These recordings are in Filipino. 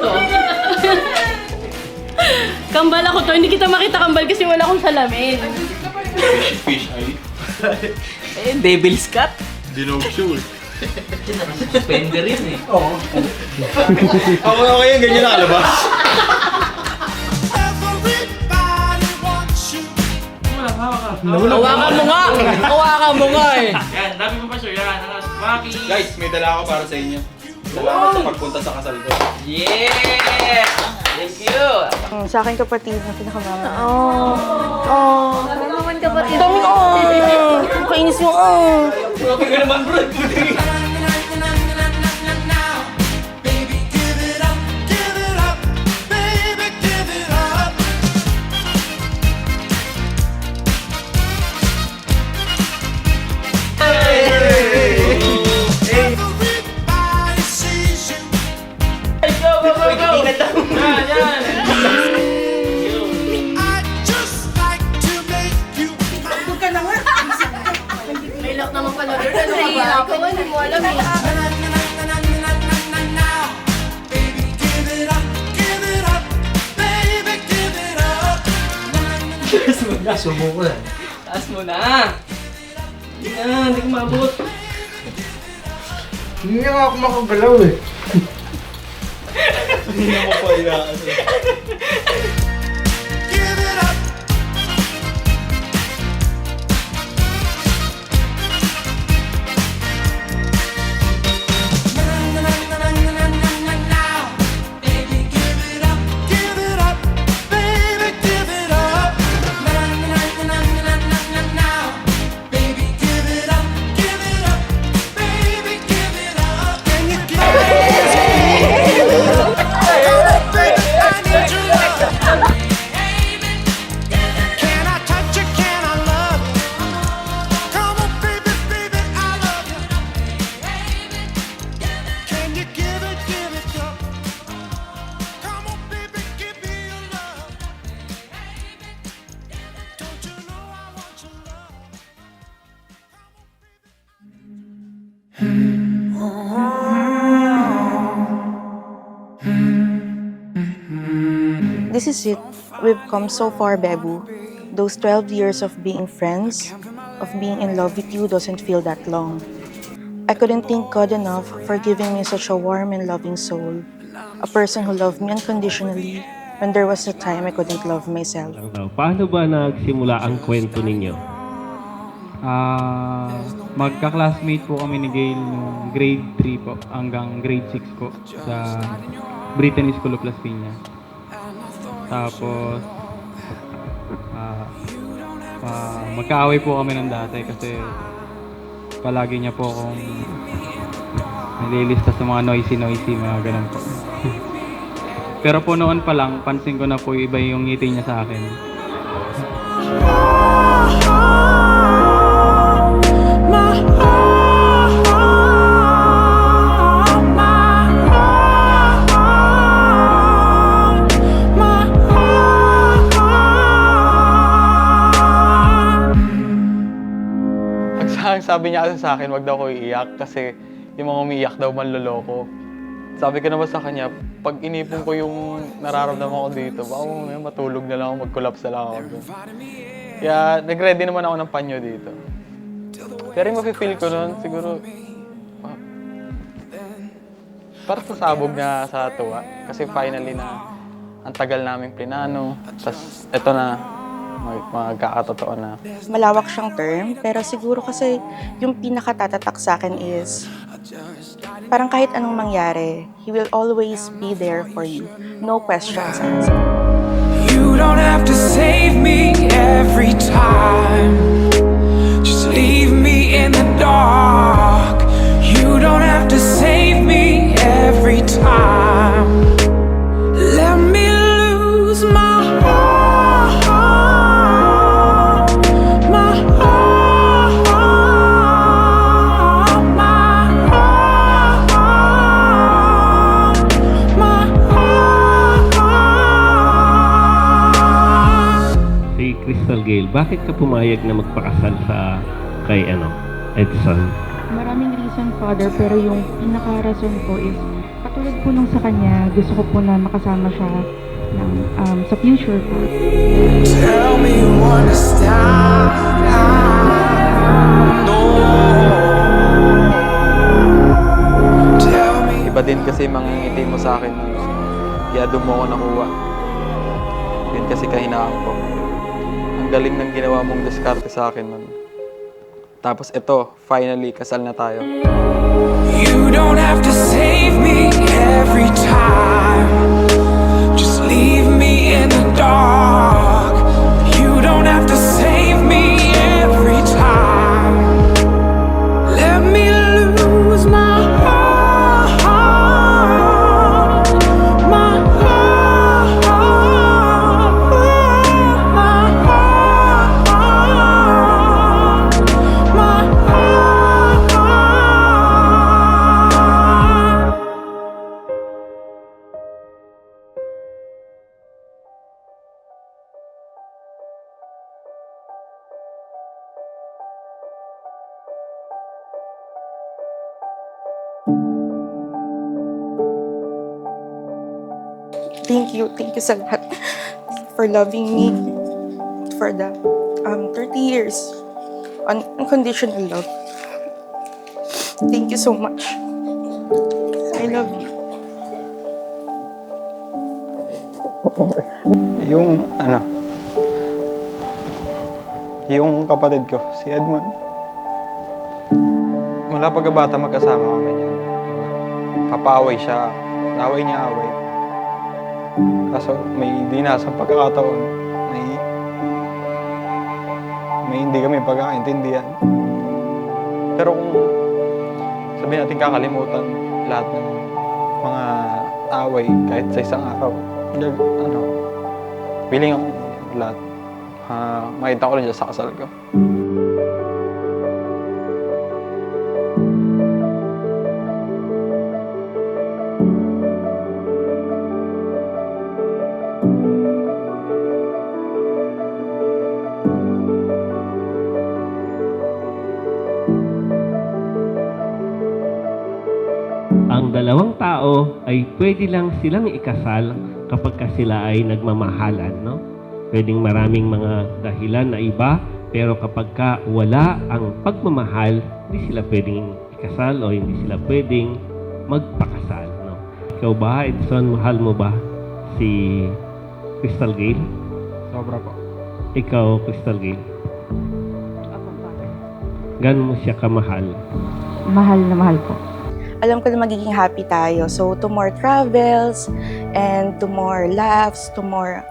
to. Kambal ako to. Hindi kita makita kambal kasi wala akong salamin. Fish eye. Devil's cut. Dinog shoe. Suspender yun eh. Oo. Okay yan, ganyan nakalabas. Hawakan mo nga! Hawakan mo nga eh! Yan, dami mo pa sir. Yan, Maki. Guys, may dala ako para sa inyo. Salamat sa pagpunta sa kasal ko. Yeah! Thank you! Sa akin kapatid na pinakamama. Ano naman kapatid? Daming kainis mo. Grabe ka naman bro! May lock naman pala. Nahihila ko. Hindi mo alam eh. Sumo ko na. Taas mo na! Hindi na, hindi ko maabot. Hindi nga ako makagalaw eh. Hindi na mo pa ilaan. This is it. We've come so far, Bebu. Those 12 years of being friends, of being in love with you doesn't feel that long. I couldn't thank God enough for giving me such a warm and loving soul. A person who loved me unconditionally when there was a time I couldn't love myself. Paano ba nagsimula ang kwento ninyo? Magka-classmate po kami ni Gail nung grade 3 po hanggang grade 6 po sa Brittany School of Las Piñas. Tapos magkaaway po kami ng dati kasi palagi niya po akong nililista sa mga noisy, mga ganun po. Pero po noon pa lang, pansin ko na po iba yung ngiti niya sa akin. Sabi niya kasi sa akin, wag daw ako iiyak kasi yung mga umiiyak daw manloloko. Sabi ko naman sa kanya, pag inipon ko yung nararamdaman ko dito, baka mamaya matulog na lang ako, mag-collapse na lang ako doon. Kaya nag-ready naman ako ng panyo dito. Pero yung mafe-feel ko noon, siguro, parang sasabog na sa tuwa. Kasi finally na, ang tagal namin plinano, tas eto na, magkakatotoo na. Malawak siyang term, pero siguro kasi yung pinakatatatak sa akin is parang kahit anong mangyari, he will always be there for you. No questions asked. You don't have to save me every time. Just leave me in the dark. You don't have to save me every time. Let me lose my heart. Crystal Gayle, bakit ka pumayag na magpakasal sa kay Edson? Maraming reason, Father, pero yung pinaka-rason ko is Katulad po nung sa kanya, gusto ko po na makasama siya ng, sa future po. Tell me you understand. No. Tell me. Iba din kasi mga ngiti mo sa akin nun. Kaya doon mo ako nakuha. Yun kasi kahinaan ko. Ang galing ng ginawa mong diskarte sa akin nun. Tapos ito, finally, kasal na tayo. You don't have to save me every time. Just leave me in the dark. You don't have to save me every time. Let me lose my heart. My heart. My heart. My heart. Thank you sa lahat. For loving me. For the 30 years. Unconditional love. Thank you so much. I love you. Yung kapatid ko, si Edmond. Mula pagkabata magkasama kami niyan. Papaaway siya. Away niya away. Kaso may dinasang pagkakataon. May hindi kami pagkakaintindihan. Pero kung sabihin natin kakalimutan lahat ng mga away kahit sa isang araw, feeling ako lahat. Makita ko rin siya sa kasal ko. Ang dalawang tao ay pwede lang silang ikasal kapag sila ay nagmamahalan, no? Pwedeng maraming mga dahilan na iba, pero kapag wala ang pagmamahal, hindi sila pwedeng ikasal o hindi sila pwedeng magpakasal, no? Ikaw ba, Edson, mahal mo ba si Crystal Gayle? Sobra po. Ikaw, Crystal Gayle? Gaano mo siya kamahal? Mahal na mahal po. Alam ko na magiging happy tayo. So, to more travels, and to more laughs, to more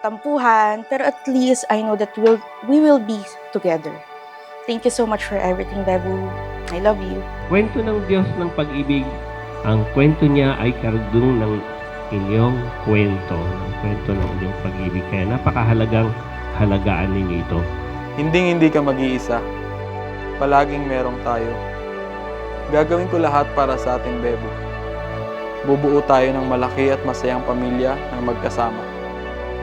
tampuhan. Pero at least, I know that we will be together. Thank you so much for everything, Bebu. I love you. Kwento ng Diyos ng pag-ibig, ang kwento niya ay karugtong ng inyong kwento, ng kwento ng inyong pag-ibig. Kaya napakahalagang halagaan ninyo ito. Hindi ka mag-iisa. Palaging merong tayo. Gagawin ko lahat para sa ating Bebu. Bubuo tayo ng malaki at masayang pamilya ng magkasama.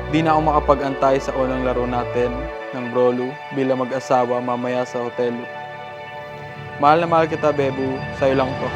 Di na ako makapag-antay sa unang laro natin ng Brolu bilang mag-asawa mamaya sa hotel. Mahal na mahal kita, Bebu. Sa'yo lang to.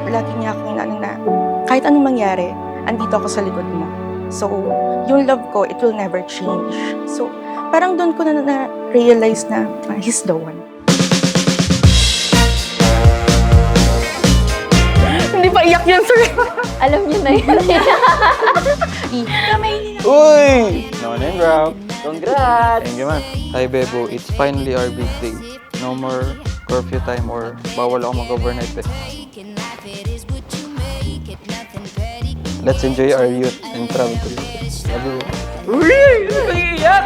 Lagi niya akong inaano na kahit anong mangyari, andito ako sa likod mo. So, yung love ko, it will never change. So, parang doon ko na-realize na he's the one. Hindi pa iyak yan, sir. Alam niyo na yun. Uy! No name drop. Congrats! Thank you, man. Hi, Bebo. It's finally our big day. No more curfew time or bawal ako mag-overnight eh. Let's enjoy our youth and travel to Europe. Love you. Uy! Ano ba iiyak?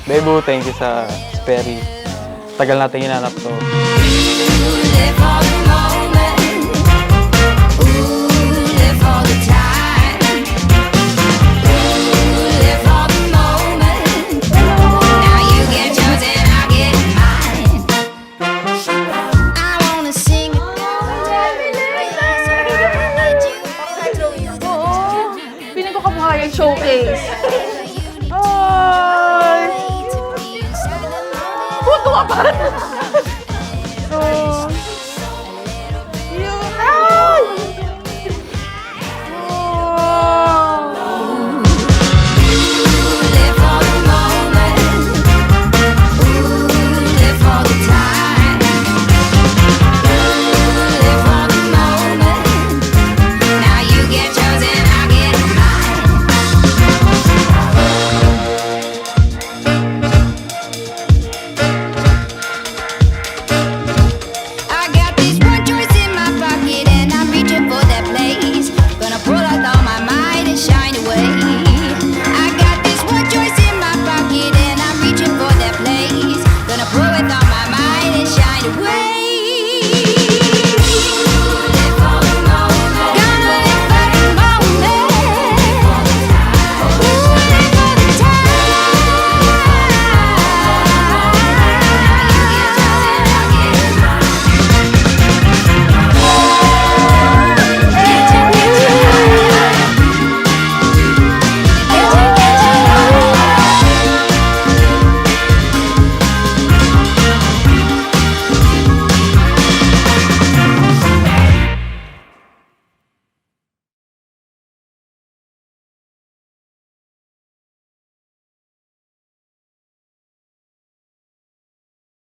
Bebo, thank you sa Sperry. Tagal natin hinanap to. Piling ko kabuhayan showcase. Ay! Puto ka pa!